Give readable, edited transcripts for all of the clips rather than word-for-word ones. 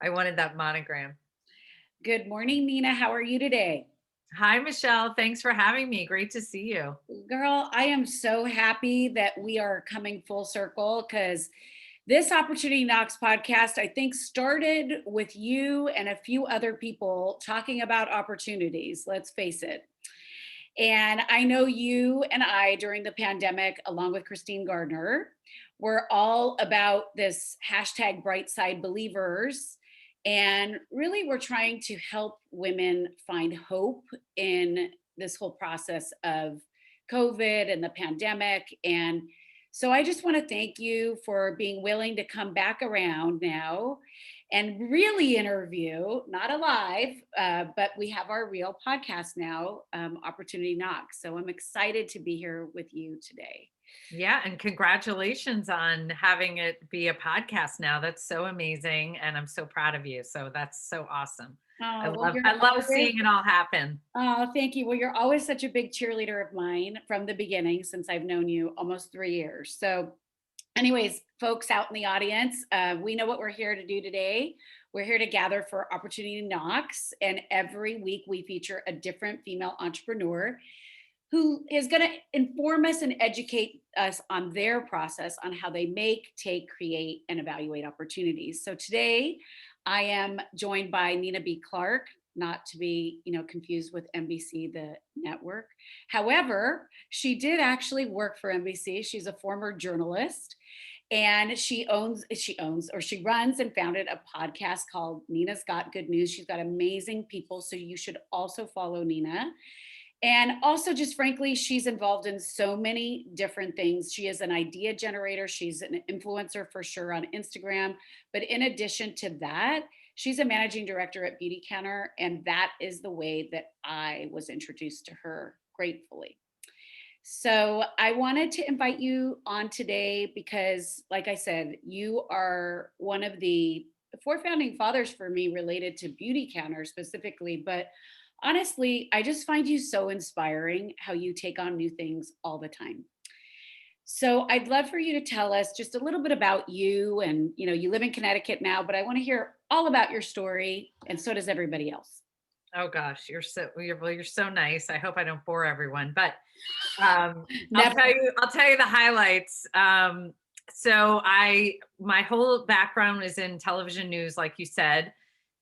I wanted that monogram. Good morning, Nina. How are you today? Hi, Michelle. Thanks for having me. Great to see you. Girl, I am so happy that we are coming full circle because this Opportunity Knocks podcast, I think, started with you and a few other people talking about opportunities. Let's face it. And I know you and I, during the pandemic, along with Christine Gardner, were all about this hashtag bright side believers. And really, we're trying to help women find hope in this whole process of COVID and the pandemic. And so I just want to thank you for being willing to come back around now and really interview, not alive, but we have our real podcast now, Opportunity Knocks. So I'm excited to be here with you today. Yeah, and congratulations on having it be a podcast now. That's so amazing, and I'm so proud of you. So that's so awesome. I Oh, well, love you're I love always, seeing it all happen. oh, thank you. Well, you're always such a big cheerleader of mine from the beginning since I've known you almost 3 years. So anyways, folks out in the audience, we know what we're here to do today. We're here to gather for Opportunity Knocks, and every week we feature a different female entrepreneur who is going to inform us and educate us on their process on how they make, take, create, and evaluate opportunities. So today, I am joined by Nina B. Clarke, not to be, confused with NBC, the network. However, she did actually work for NBC. She's a former journalist, and she runs and founded a podcast called Nina's Got Good News. She's got amazing people, so you should also follow Nina. And also, just frankly, she's involved in so many different things. She is an idea generator. She's an influencer for sure on Instagram. But in addition to that, she's a managing director at Beauty Counter. And that is the way that I was introduced to her, gratefully. So I wanted to invite you on today because, like I said, you are one of the four founding fathers for me related to Beauty Counter specifically. But honestly, I just find you so inspiring how you take on new things all the time. So I'd love for you to tell us just a little bit about you. And you live in Connecticut now, but I want to hear all about your story, and so does everybody else. Oh gosh, you're so nice. I hope I don't bore everyone, but I'll Never. tell you the highlights. So my whole background is in television news, like you said.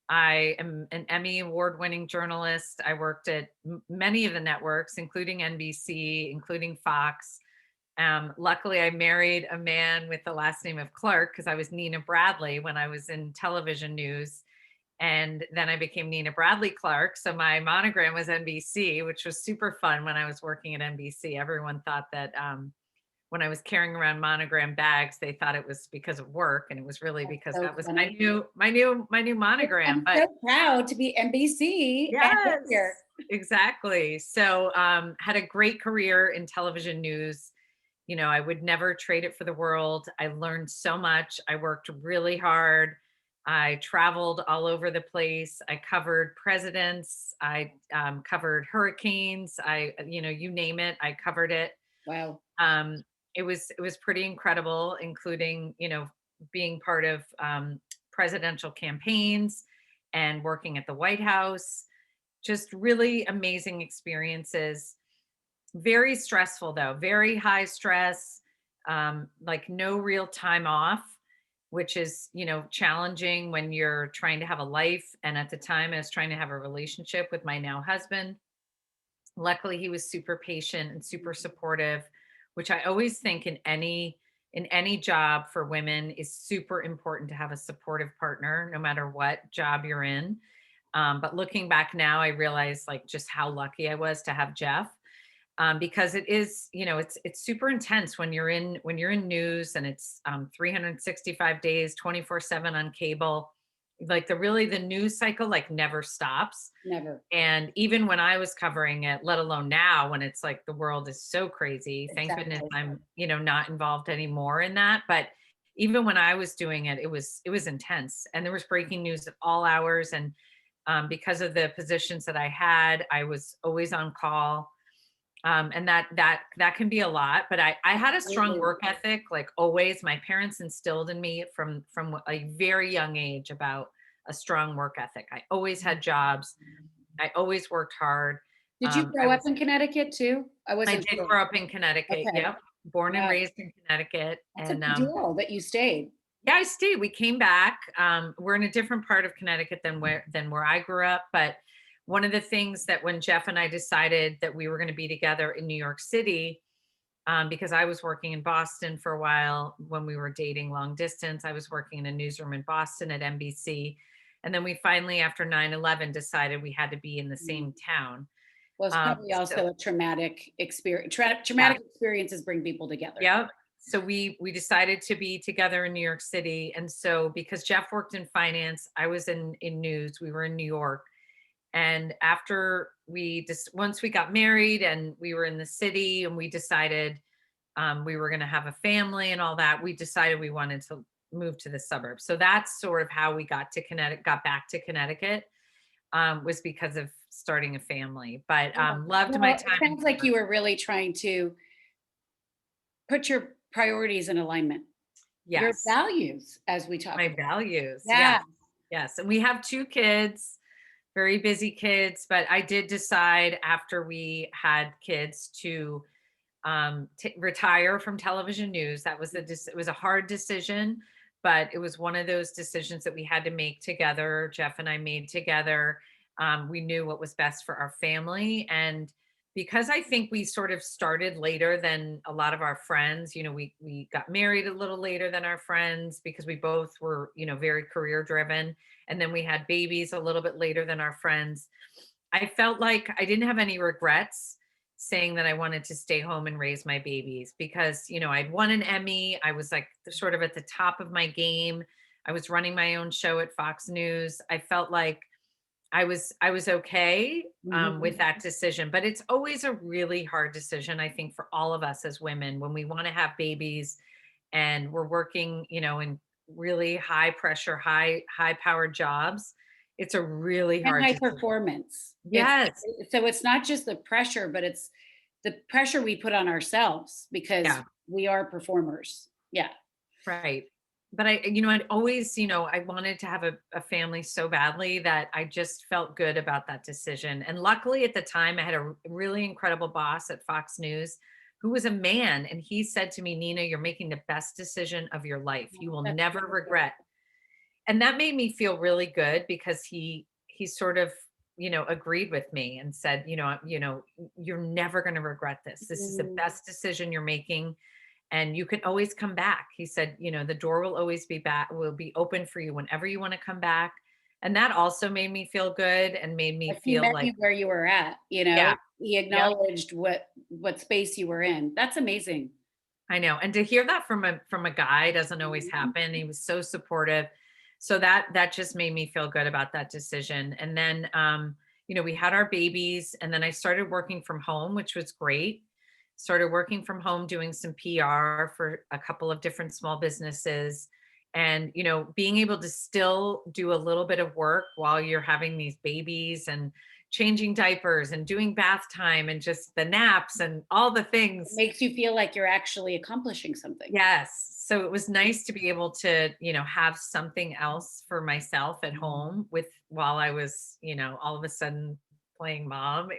I am an Emmy Award-winning journalist. I worked at many of the networks, including NBC, including Fox. Luckily, I married a man with the last name of Clarke because I was Nina Bradley when I was in television news. And then I became Nina Bradley Clarke. So my monogram was NBC, which was super fun when I was working at NBC. Everyone thought that when I was carrying around monogram bags, they thought it was because of work, and it was really because So that was funny. my new monogram. I'm But so proud to be NBC and live yes, here. exactly. So had a great career in television news. I would never trade it for the world. I learned so much. I worked really hard. I traveled all over the place. I covered presidents. I covered hurricanes. You name it, I covered it. Wow. Um, it was pretty incredible, including being part of presidential campaigns and working at the White House. Just really amazing experiences. Very stressful though, very high stress, like no real time off, which is, challenging when you're trying to have a life. And at the time, I was trying to have a relationship with my now husband. Luckily, he was super patient and super supportive, which I always think in any job for women is super important to have a supportive partner, no matter what job you're in. But looking back now, I realize like just how lucky I was to have Jeff, because it is, it's super intense when you're in news, and it's 365 days, 24/7 on cable. Like the news cycle like never stops. Never. And even when I was covering it, let alone now when it's like the world is so crazy, thank goodness Exactly. I'm, not involved anymore in that. But even when I was doing it, it was intense, and there was breaking news at all hours. And because of the positions that I had, I was always on call. And that can be a lot, but I had a strong Absolutely. work ethic, like always. My parents instilled in me from a very young age about a strong work ethic. I always had jobs. I always worked hard. Did you I grow up was in Connecticut too? I I wasn't did sure. grow up in Connecticut. Okay. Yep. Born and Wow. raised in Connecticut. That's a And big deal that you stayed. yeah, I stayed. We came back. We're in a different part of Connecticut than where I grew up. But one of the things that when Jeff and I decided that we were going to be together in New York City, because I was working in Boston for a while when we were dating long distance. I was working in a newsroom in Boston at NBC. And then we finally, after 9/11, decided we had to be in the Mm. same town. Well, it's probably So also a traumatic experience. yeah, Traumatic experiences bring people together. yeah. So we decided to be together in New York City. And so because Jeff worked in finance, I was in news. We were in New York. And after we just once we got married and we were in the city and we decided we were going to have a family and all that, we decided we wanted to move to the suburbs. So that's sort of how we got back to Connecticut, was because of starting a family. But Yeah. loved my Well, it time in sounds like New York. you were really trying to put your priorities in alignment, your Yes, values, as we talk my about. values. Yeah. Yes, yes. And we have two kids, very busy kids. But I did decide after we had kids to retire from television news. That was it was a hard decision, but it was one of those decisions that we had to make together. Jeff and I made together. We knew what was best for our family, and because I think we sort of started later than a lot of our friends. We got married a little later than our friends because we both were very career driven, and then we had babies a little bit later than our friends. I felt like I didn't have any regrets saying that I wanted to stay home and raise my babies because, I'd won an Emmy. I was like sort of at the top of my game. I was running my own show at Fox News. I felt like I was okay with Mhm. that decision, but it's always a really hard decision, I think, for all of us as women when we want to have babies and we're working, in really high pressure, high powered jobs. It's a really And hard high decision. performance. Yes. So it's not just the pressure, but it's the pressure we put on ourselves because Yeah. we are performers. Yeah. Right. But I'd always, I wanted to have a family so badly that I just felt good about that decision. And luckily at the time, I had a really incredible boss at Fox News who was a man. And he said to me, Nina, you're making the best decision of your life. You will That's never wonderful. regret. And that made me feel really good because he sort of, agreed with me and said, you're never going to regret this. This is the Mm. best decision you're making and you can always come back. He said, the door will always will be open for you whenever you want to come back. And that also made me feel good and made me Like he feel met like, you where you were at, you know? yeah, He yep, acknowledged what space you were in. That's amazing. I know. And to hear that from a guy doesn't always Mhm. happen. He was so supportive. So that just made me feel good about that decision. And then we had our babies and then I started working from home, which was great. Started working from home doing some PR for a couple of different small businesses and being able to still do a little bit of work while you're having these babies and changing diapers and doing bath time and just the naps and all the It things. makes you feel like you're actually accomplishing something. Yes. So it was nice to be able to, have something else for myself at home with while I was, all of a sudden playing mom.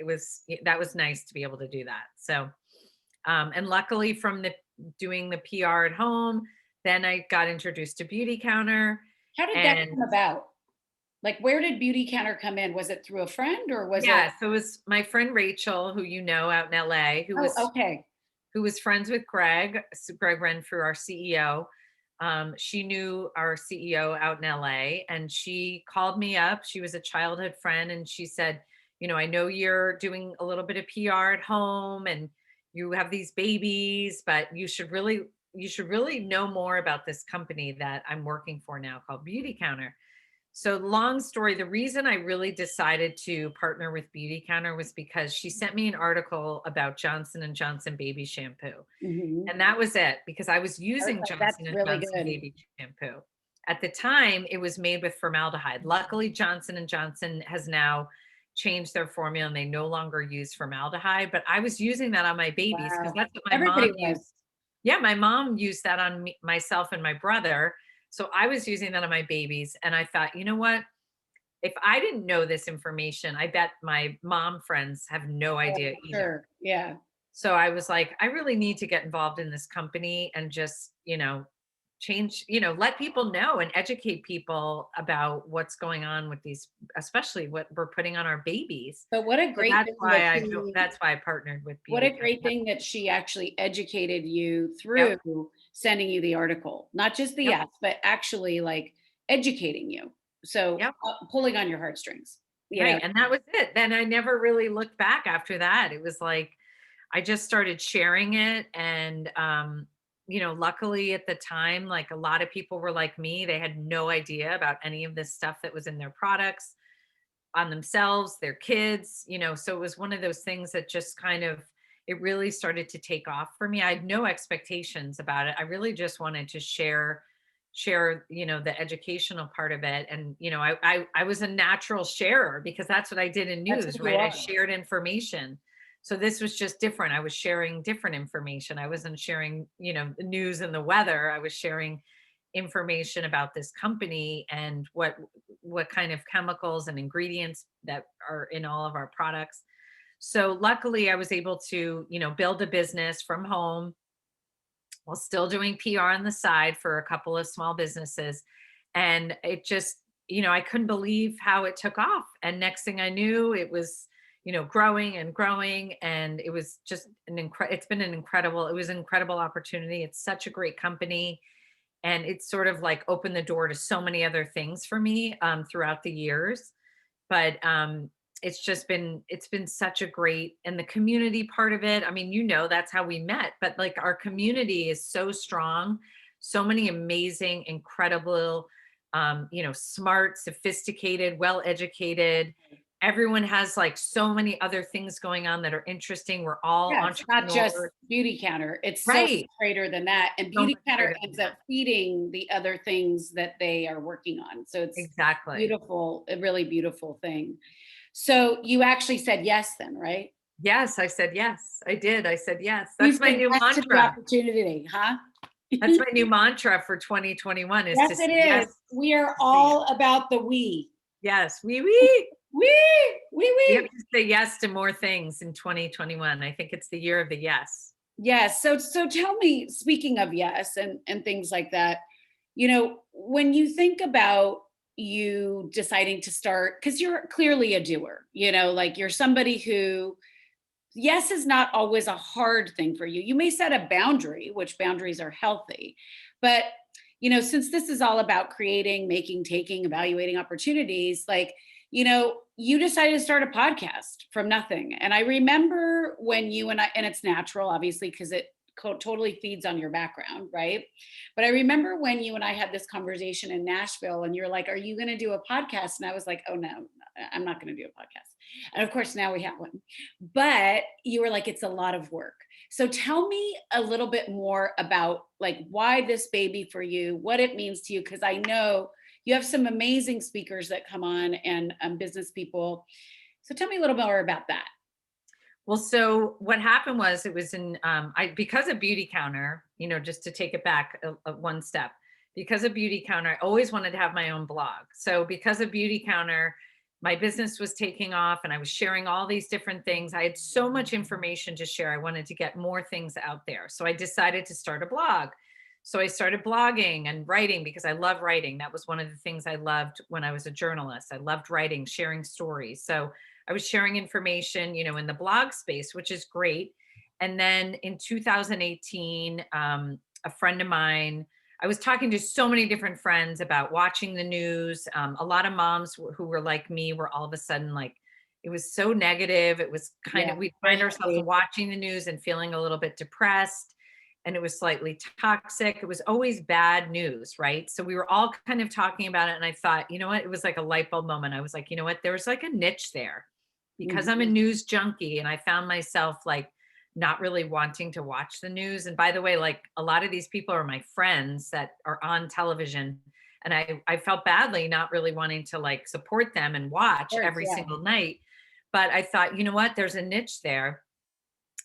That was nice to be able to do that. So, and luckily from the doing the PR at home, then I got introduced to Beauty Counter How did that and come about? Like, where did Beauty Counter come in? Was it through a friend or was it? yeah, so it was my friend Rachel, who out in LA, Oh, okay. who was friends with Greg, Greg Renfrew, our CEO. She knew our CEO out in LA and she called me up. She was a childhood friend and she said, I know you're doing a little bit of PR at home and you have these babies, but you should really know more about this company that I'm working for now called Beauty Counter. So long story, the reason I really decided to partner with Beauty Counter was because she sent me an article about Johnson and Johnson baby shampoo. Mhm. And that was it because I was I was using like, that's Johnson and really Johnson good. baby shampoo. At the time, it was made with formaldehyde. Luckily, Johnson and Johnson has now changed their formula and they no longer use formaldehyde, but I was using that on my babies because Wow. that's what my mom Everybody used. was. Yeah, my mom used that on me, myself and my brother. So I was using that on my babies and I thought, you know what? if I didn't know this information, I bet my mom friends have no idea either. Sure. Yeah. So I was like, I really need to get involved in this company and just, change, let people know and educate people about what's going on with these, especially what we're putting on our babies. But what a So great thing that she that's why I partnered with what a Beauty great Counter. thing that she actually educated you Yep. through sending you the article. Not just the Yep. yes, but actually like educating you. So, Yep. pulling on your heartstrings, you know? Right. And that was it. Then I never really looked back after that. It was like I just started sharing it. And, luckily at the time, like a lot of people were like me, they had no idea about any of this stuff that was in their products, on themselves, their kids, so it was one of those things that just kind of, it really started to take off for me. I had no expectations about it. I really just wanted to share, the educational part of it. And, I was a natural sharer because that's what I did in That's news, who you right? I are. shared information. So this was just different. I was sharing different information. I wasn't sharing, the news and the weather. I was sharing information about this company and what kind of chemicals and ingredients that are in all of our products. So luckily I was able to, build a business from home while still doing PR on the side for a couple of small businesses. And it just, I couldn't believe how it took off. And next thing I knew, it was, growing and growing. And it was just it's been it was an incredible opportunity. It's such a great company. And it's sort of like opened the door to so many other things for me throughout the years. But it's been such a great, and the community part of it. I mean, that's how we met, but like our community is so strong, so many amazing, incredible, smart, sophisticated, well educated. Everyone has like so many other things going on that are interesting. We're all Yeah, it's not just entrepreneurs. Beauty Counter. It's so much Right. greater than that. And So Beauty much Counter greater than ends that. up feeding the other things that they are working on. So it's Exactly. beautiful, a really beautiful thing. So you actually said yes then, right? Yes, I said yes. I did. I said yes. You That's my said new yes to the mantra. opportunity, huh? That's my new mantra for 2021 is to Yes, say it yes, is. We are to say yes. all about the we. Yes, we. We have We. to say yes to more things in 2021. I think it's the year of the yes. Yes. So tell me, speaking of yes and things like that, when you think about you deciding to start, because you're clearly a doer, like you're somebody who, yes is not always a hard thing for you. You may set a boundary, which boundaries are healthy, but since this is all about creating, making, taking, evaluating opportunities, like, you decided to start a podcast from nothing. And I remember when you and I, and it's natural, obviously, because it totally feeds on your background, right? But I remember when you and I had this conversation in Nashville and you're like, are you going to do a podcast? And I was like, oh no, I'm not going to do a podcast. And of course, now we have one. But you were like, it's a lot of work. So tell me a little bit more about like why this baby for you, what it means to you, because I know you have some amazing speakers that come on and business people. So tell me a little more about that. Well, so what happened was it was in I because of Beauty Counter, just to take it back one step. Because of Beauty Counter, I always wanted to have my own blog. So because of Beauty Counter, my business was taking off and I was sharing all these different things. I had so much information to share. I wanted to get more things out there. So I decided to start a blog. So I started blogging and writing because I love writing. That was one of the things I loved when I was a journalist. I loved writing, sharing stories. So I was sharing information, in the blog space, which is great. And then in 2018, a friend of mine, I was talking to so many different friends about watching the news. A lot of moms who were like me were all of a sudden like, it was so negative. It was kind Yeah, of, we'd very find ourselves heavy. watching the news and feeling a little bit depressed. And it was slightly toxic. It was always bad news, right? So we were all kind of talking about it. And I thought, you know what? It was like a light bulb moment. I was like, you know what? There was like a niche there because I'm a Mhm. news junkie and I found myself like not really wanting to watch the news. And by the way, like a lot of these people are my friends that are on television. And I felt badly not really wanting to like support them and Of watch course, every yeah. single night. But I thought, you know what? There's a niche there.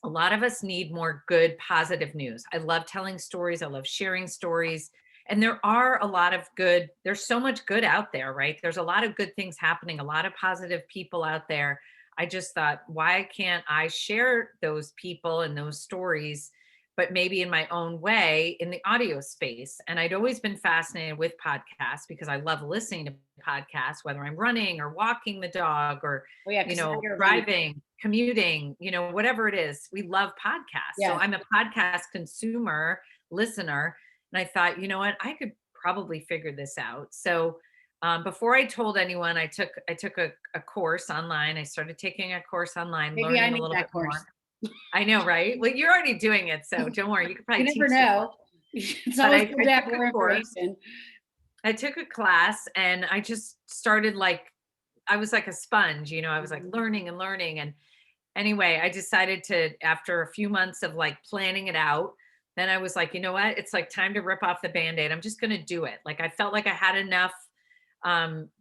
A lot of us need more good, positive news. I love telling stories. I love sharing stories. And there are a lot of good, there's so much good out there, right? There's a lot of good things happening, a lot of positive people out there. I just thought, why can't I share those people and those stories, but maybe in my own way in the audio space? And I'd always been fascinated with podcasts because I love listening to podcasts, whether I'm running or walking the dog or, Oh yeah, because now you're running. driving, commuting, whatever it is, we love podcasts. So Yes. I'm a podcast consumer, listener. And I thought, you know what, I could probably figure this out. So before I told anyone, I took a course online. I started taking a course online, Maybe I learning a need little bit that more. course. I know, right? Well, you're already doing it, so don't worry. You could You probably never teach the course. know. It's But always good I to have took a more course. information. I took a class, and I just started like I was like a sponge. I was like Mhm. learning and learning. And anyway, I decided to, after a few months of like planning it out, then I was like, you know what? It's like time to rip off the band-aid. I'm just going to do it. Like I felt like I had enough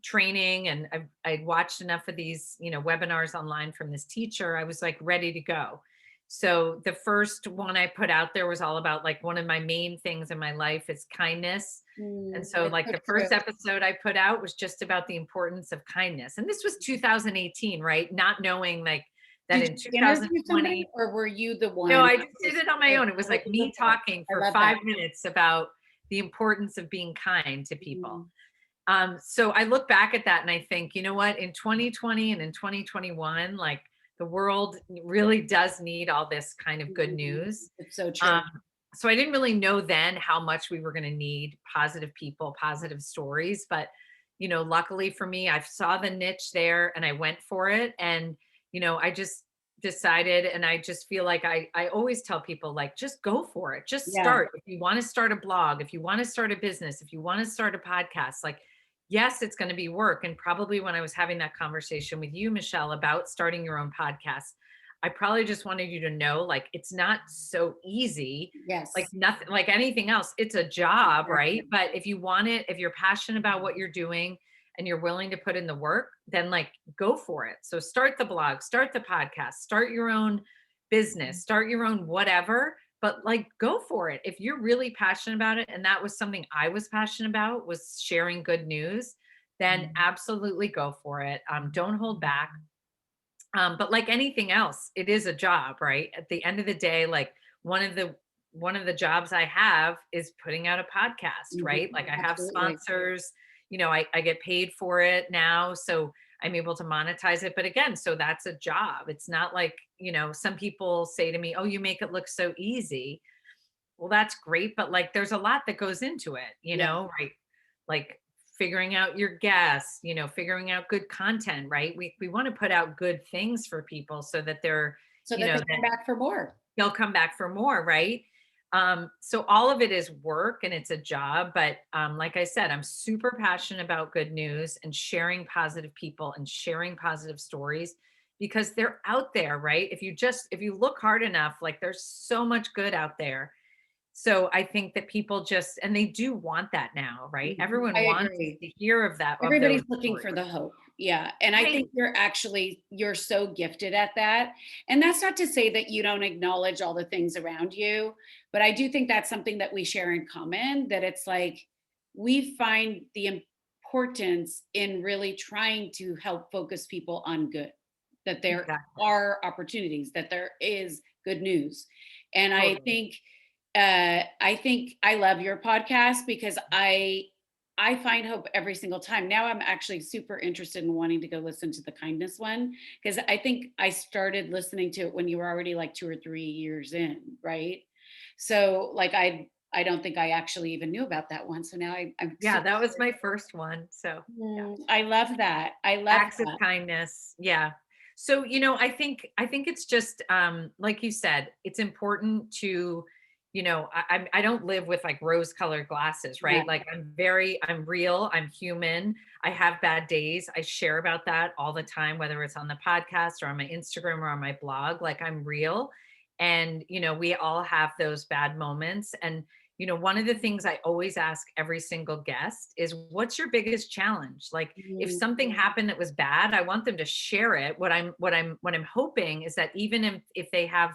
training, and I'd watched enough of these, webinars online from this teacher. I was like ready to go. So the first one I put out there was all about, like, one of my main things in my life is kindness. And so That's like so the true. first episode I put out was just about the importance of kindness. And this was 2018, right? Not knowing like that Did in you interview somebody 2020. or were you the No, one I that just did was it on my like, own. It was like open the me book? talking I for love that. 5 minutes about the importance of being kind to people. Mhm. So I look back at that and I think, you know what, in 2020 and in 2021, like the world really does need all this kind of good Mhm. news. It's so true. Um, so I didn't really know then how much we were going to need positive people, positive stories. But, luckily for me, I saw the niche there and I went for it. And, I just decided, and I just feel like I always tell people, like, just go for it. Just Yeah. start. If you want to start a blog, if you want to start a business, if you want to start a podcast, like, yes, it's going to be work. And probably when I was having that conversation with you, Michelle, about starting your own podcast, I probably just wanted you to know, like, it's not so easy. Like Yes. nothing, like anything else, it's a job, Exactly. right? But if you want it, if you're passionate about what you're doing and you're willing to put in the work, then like go for it. So start the blog, start the podcast, start your own business, start your own whatever, but like go for it. If you're really passionate about it, and that was something I was passionate about, was sharing good news, then absolutely go for it. Don't hold back. But like anything else, it is a job, right? At the end of the day, like one of the one of the jobs I have is putting out a podcast, Mhm. right? Like I have Absolutely. sponsors, I get paid for it now. So I'm able to monetize it. But again, so that's a job. It's not like, some people say to me, oh, you make it look so easy. Well, that's great, but like there's a lot that goes into it, Yeah. right? Like figuring out your guests, figuring out good content, right? We want to put out good things for people so that they're, So that they that come back for more. they'll come back for more, right? So all of it is work and it's a job, but like I said, I'm super passionate about good news and sharing positive people and sharing positive stories because they're out there, right? If you look hard enough, like there's so much good out there. So I think that people just, and they do want that now, right? I Everyone wants agree. to hear of that, of those Everybody's looking stories. for the hope. Yeah. And I Right. think you're so gifted at that. And that's not to say that you don't acknowledge all the things around you, but I do think that's something that we share in common, that it's like we find the importance in really trying to help focus people on good, that there Exactly. are opportunities, that there is good news. And Totally. I think I love your podcast because I find hope every single time. Now I'm actually super interested in wanting to go listen to the kindness one because I think I started listening to it when you were already like 2 or 3 years in, right? So like I don't think I actually even knew about that one. So now I'm Yeah, super that was my first one. So yeah. I love that. I love Acts of that. kindness. Yeah. So, I think it's just like you said, it's important to, I don't live with like rose colored glasses, Yeah. right? Like I'm real, I'm human. I have bad days. I share about that all the time, whether it's on the podcast or on my Instagram or on my blog. Like I'm real. And, we all have those bad moments. And one of the things I always ask every single guest is, what's your biggest challenge? Like if Mhm. something happened that was bad, I want them to share it. What I'm hoping is that even if they have,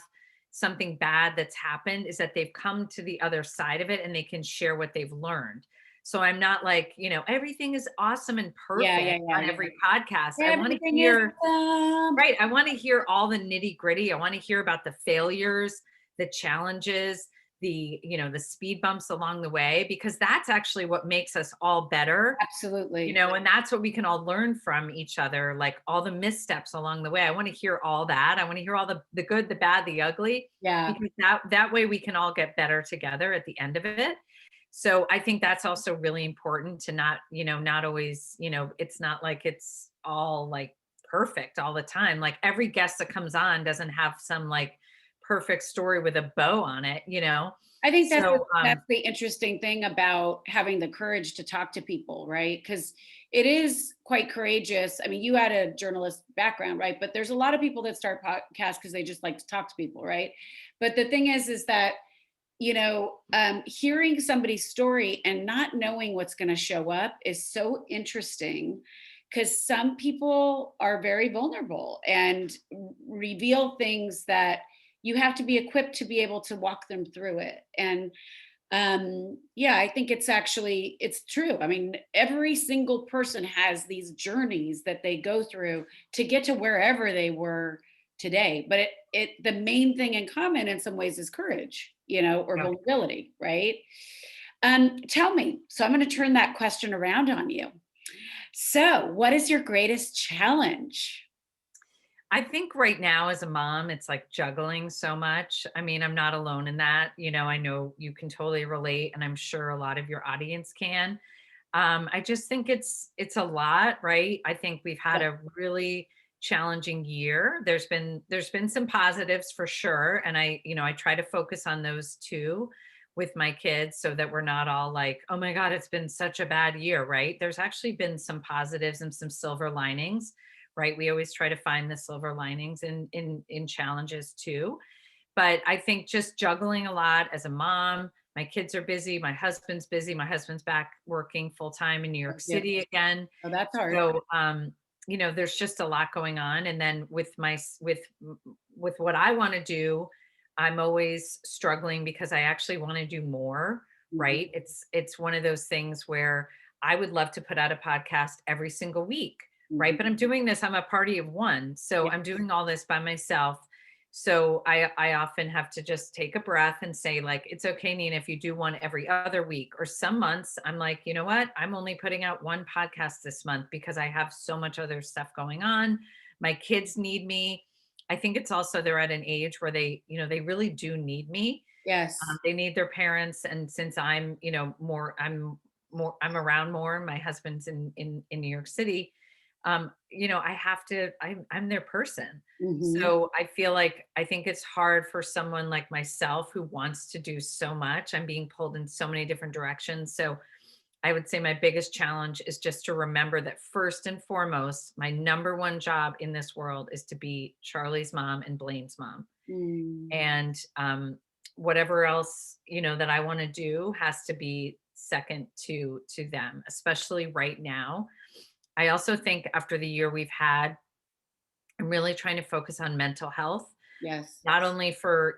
something bad that's happened is that they've come to the other side of it and they can share what they've learned. So I'm not like, everything is awesome and Yeah, yeah, perfect yeah, on yeah. every podcast. I want to Everything is hear, right. I want to hear all the nitty gritty. I want to hear about the failures, the challenges, the speed bumps along the way, because that's actually what makes us all better, absolutely. and that's what we can all learn from each other, like all the missteps along the way. I want to hear all that. I want to hear all the good, the bad, the ugly, Yeah. because that way we can all get better together at the end of it. So I think that's also really important to not always, it's not like it's all like perfect all the time. Like every guest that comes on doesn't have some like perfect story with a bow on it. I think So that's the interesting thing about having the courage to talk to people, right? Because it is quite courageous. I mean, you had a journalist background, right? But there's a lot of people that start podcasts because they just like to talk to people, right? But the thing is that hearing somebody's story and not knowing what's going to show up is so interesting, because some people are very vulnerable and reveal things that you have to be equipped to be able to walk them through it. And yeah, I think it's true. I mean, every single person has these journeys that they go through to get to wherever they were today, but the main thing in common in some ways is courage, or yeah. vulnerability, right? Tell me, so I'm going to turn that question around on you. So what is your greatest challenge? I think right now as a mom, it's like juggling so much. I mean, I'm not alone in that. I know you can totally relate, and I'm sure a lot of your audience can. I just think it's a lot, right? I think we've had Yeah. a really challenging year. There's been some positives for sure, and I try to focus on those too with my kids, so that we're not all like, oh my God, it's been such a bad year, right? There's actually been some positives and some silver linings, right? We always try to find the silver linings in challenges too. But I think just juggling a lot as a mom. My kids are busy, my husband's busy, my husband's back working full time in New York Yeah. City again. Oh, that's hard. So there's just a lot going on. And then with what I want to do, I'm always struggling because I actually want to do more, Mhm. right? It's one of those things where I would love to put out a podcast every single week, right? But Mhm. I'm a party of one. So Yeah. I'm doing all this by myself. So I often have to just take a breath and say, like, it's okay, Nina, if you do one every other week. Or some months I'm like, you know what? I'm only putting out one podcast this month because I have so much other stuff going on. My kids need me. I think it's also they're at an age where they really do need me. Yes. They need their parents. And since I'm around more. My husband's in New York City. I'm their person. Mhm. So I think it's hard for someone like myself who wants to do so much. I'm being pulled in so many different directions. So I would say my biggest challenge is just to remember that first and foremost, my number one job in this world is to be Charlie's mom and Blaine's mom. Mm. And whatever else that I want to do has to be second to them, especially right now. I also think after the year we've had, I'm really trying to focus on mental health, Yes. not only for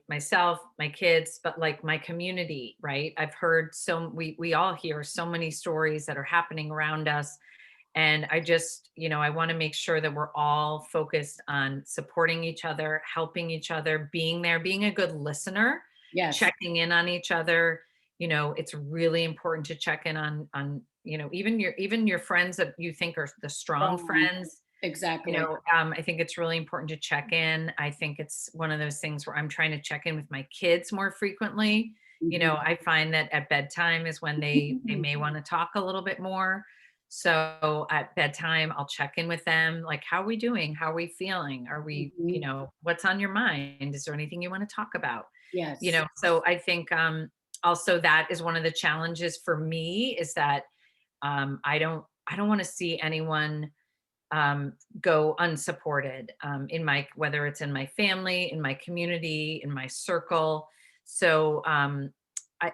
myself, my kids, but like my community, right? I've heard we all hear so many stories that are happening around us. And I want to make sure that we're all focused on supporting each other, helping each other, being there, being a good listener, Yes. checking in on each other. It's really important to check in on even your friends that you think are the strong Wrong. friends. Exactly. I think it's really important to check in. I think it's one of those things where I'm trying to check in with my kids more frequently. Mhm. I find that at bedtime is when they may want to talk a little bit more. So at bedtime, I'll check in with them, like, how are we doing? How are we feeling? Are we, Mhm. what's on your mind? Is there anything you want to talk about? Yes. So I think also that is one of the challenges for me, is that I don't want to see anyone go unsupported, whether it's in my family, in my community, in my circle. So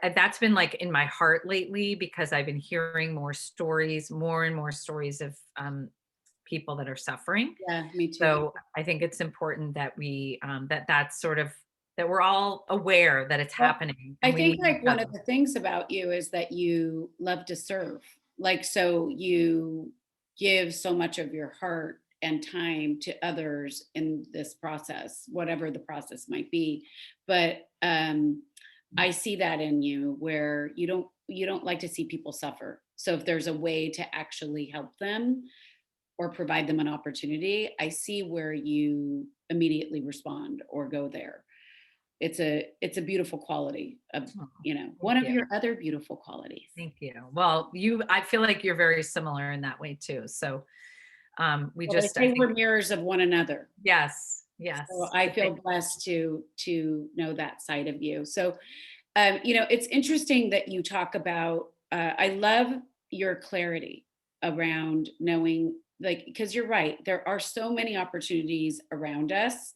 that's been like in my heart lately, because I've been hearing more and more stories of people that are suffering. Yeah, me too. So I think it's important that that's sort of, that we're all aware that it's Well, happening I and we think need each like one of other. the things about you is that you love to serve. Like, so you give so much of your heart and time to others in this process, whatever the process might be. But I see that in you where you don't like to see people suffer. So if there's a way to actually help them or provide them an opportunity, I see where you immediately respond or go there. It's a beautiful quality of, Oh, one thank of you. your other beautiful qualities. Thank you. Well, I feel like you're very similar in that way too. So we Well, they just, I say think, we're mirrors of one another. yes, So yes. I feel blessed to know that side of you. So it's interesting that you talk about I love your clarity around knowing, like, because you're right, there are so many opportunities around us.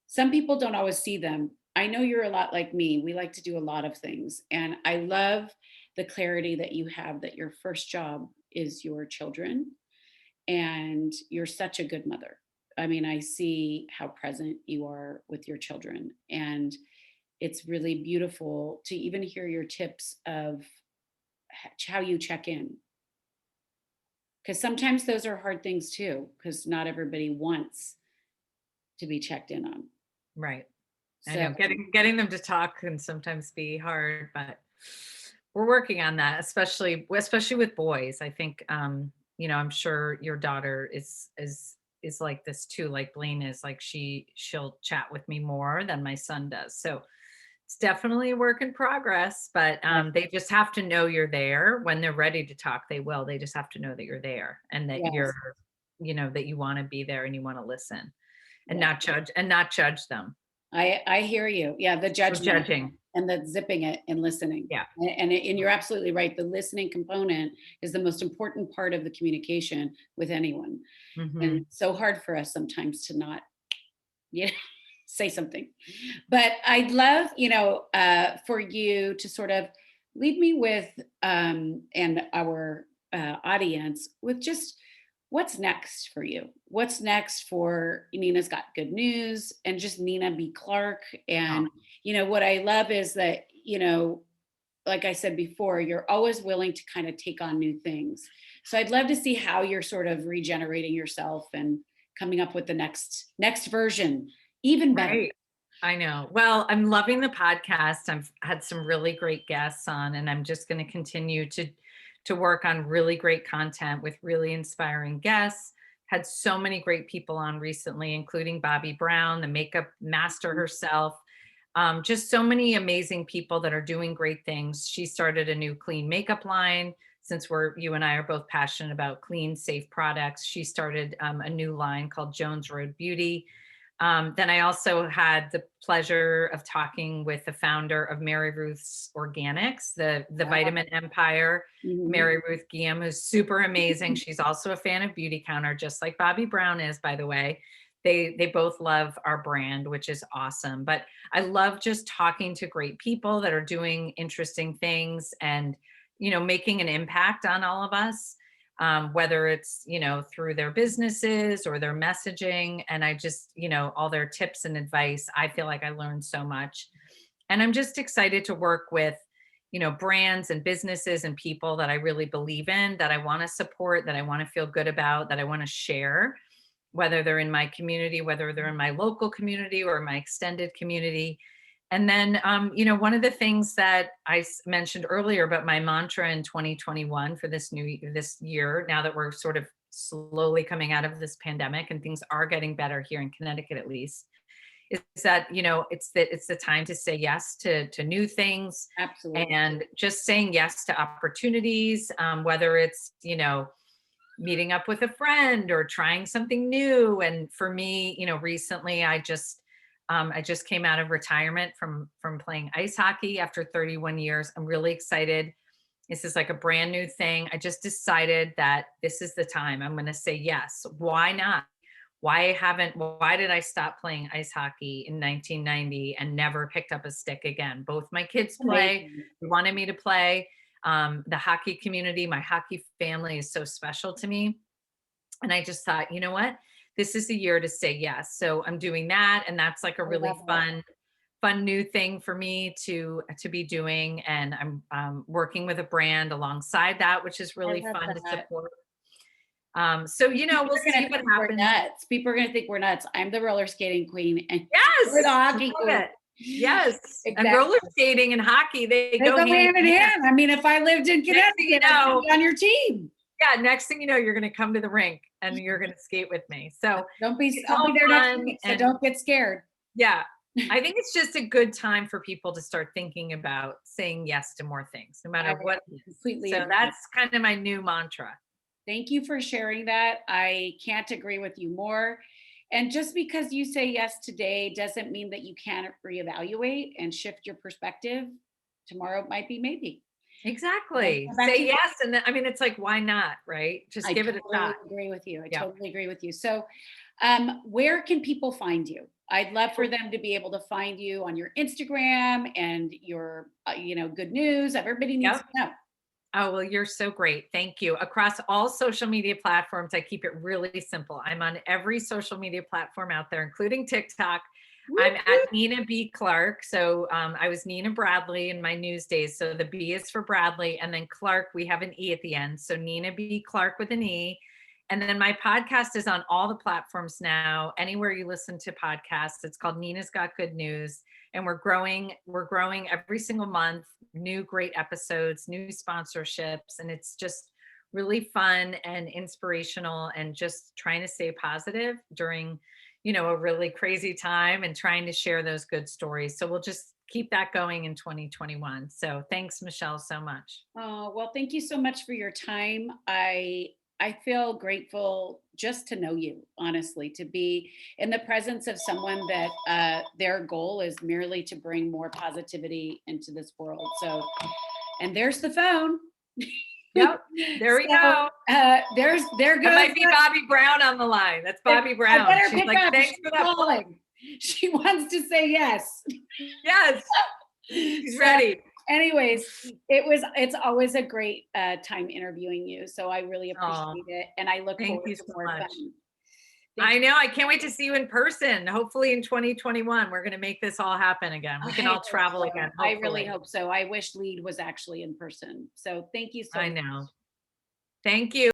Some people don't always see them. I know you're a lot like me. We like to do a lot of things. And I love the clarity that you have that your first job is your children, and you're such a good mother. I mean, I see how present you are with your children, and it's really beautiful to even hear your tips of how you check in, because sometimes those are hard things too, because not everybody wants to be checked in on. Right. I So know getting them to talk can sometimes be hard, but we're working on that, especially with boys. I think I'm sure your daughter is like this too. Like Blaine is, like she'll chat with me more than my son does. So it's definitely a work in progress, but yeah, they just have to know you're there. When they're ready to talk, they will. They just have to know that you're there and that yes, that you want to be there and you want to listen and yeah. not judge them. I hear you. Yeah, the No judgment judging. and the zipping it and listening. Yeah. And you're absolutely right. The listening component is the most important part of the communication with anyone. And Mhm. it's so hard for us sometimes to not, you know, say something. But I'd love, for you to sort of leave me with and our audience with just what's next for you. What's next for Nina's Got Good News and just Nina B. Clarke. Oh, And what I love is that like I said before, you're always willing to kind of take on new things. So I'd love to see how you're sort of regenerating yourself and coming up with the next version, even better. right. I know. Well, I'm loving the podcast. I've had some really great guests on, and I'm just going to continue to work on really great content with really inspiring guests. Had so many great people on recently, including Bobby Brown, the makeup master herself. Just so many amazing people that are doing great things. She started a new clean makeup line. Since you and I are both passionate about clean, safe products, she started a new line called Jones Road Beauty. Then I also had the pleasure of talking with the founder of Mary Ruth's Organics, the Wow. vitamin empire, Mhm. Mary Ruth Guillaume, who's super amazing. She's also a fan of Beauty Counter, just like Bobby Brown is, by the way. They both love our brand, which is awesome. But I love just talking to great people that are doing interesting things and making an impact on all of us, whether it's through their businesses or their messaging. And I just all their tips and advice, I feel like I learned so much. And I'm just excited to work with brands and businesses and people that I really believe in, that I want to support, that I want to feel good about, that I want to share, whether they're in my community, whether they're in my local community or my extended community. And then, one of the things that mentioned earlier, but my mantra in 2021 for this year, now that we're sort of slowly coming out of this pandemic and things are getting better here in Connecticut, at least, is that it's the time to say yes to new things, Absolutely. and just saying yes to opportunities, whether it's meeting up with a friend or trying something new. And for me, recently I just came out of retirement from playing ice hockey after 31 years. I'm really excited. This is like a brand new thing. I just decided that this is the time I'm going to say yes. Why not? Why did I stop playing ice hockey in 1990 and never picked up a stick again? Both my kids play. Amazing. They wanted me to play. The hockey community, my hockey family is so special to me. And I just thought, you know what? This is the year to say yes. So I'm doing that. And that's like a I really love it. fun new thing for me to be doing. And I'm working with a brand alongside that, which is I really love fun to that. support. So, People we'll are gonna see what think we're happens. nuts. People are gonna think we're nuts. I'm the roller skating queen and you're the Yes, hockey love queen. it. Yes, and Exactly. roller skating and hockey, they They go go hand hand in in hand. hand. I mean, if I lived in Next thing you Connecticut, I'd know be on your team. yeah, next thing you know, you're gonna come to the rink and you're gonna skate with me. So, Don't be it's I'll be all there next fun week, so and don't get scared. yeah, I think it's just a good time for people to start thinking about saying yes to more things, no I matter what it is. completely So agree. that's kind of my new mantra. Thank you for sharing that. I can't agree with you more. And just because you say yes today doesn't mean that you can't reevaluate and shift your perspective. Tomorrow might be maybe. And then Exactly. come back Say to yes, and then I mean, it's like, why not, right? Just I give it a totally shot. agree with you. I Yeah. totally agree with you. So, where can people find you? I'd love for them to be able to find you on your Instagram and your, good news. Everybody needs Yep. to know. Oh, well, you're so great. Thank you. Across all social media platforms, I keep it really simple. I'm on every social media platform out there, including TikTok. I'm Whoop, at whoop. Nina B. Clarke. So I was Nina Bradley in my news days. So the B is for Bradley. And then Clarke, we have an E at the end. So Nina B. Clarke with an E. And then my podcast is on all the platforms now, anywhere you listen to podcasts. It's called Nina's Got Good News. And we're growing every single month, new great episodes, new sponsorships. And it's just really fun and inspirational and just trying to stay positive during a really crazy time and trying to share those good stories. So we'll just keep that going in 2021. So thanks, Michelle, so much. Oh, well, thank you so much for your time. I feel grateful just to know you, honestly, to be in the presence of someone that their goal is merely to bring more positivity into this world. So, and there's the phone. Yep. There we So go. there That goes might be Bobby Brown on the line. That's that. Bobby I Brown. better She's pick like, up. thanks She's for that. calling. She wants to say yes. Yes, she's So ready. anyways, it's always a great time interviewing you. So I really Oh, appreciate it. And I look thank forward you to so more much. fun. Thank I you. know. I can't wait to see you in person. Hopefully in 2021, we're going to make this all happen again. We can I all hope travel so. again, I really hopefully. hope so. I wish Lead was actually in person. So thank you so I much. know. Thank you.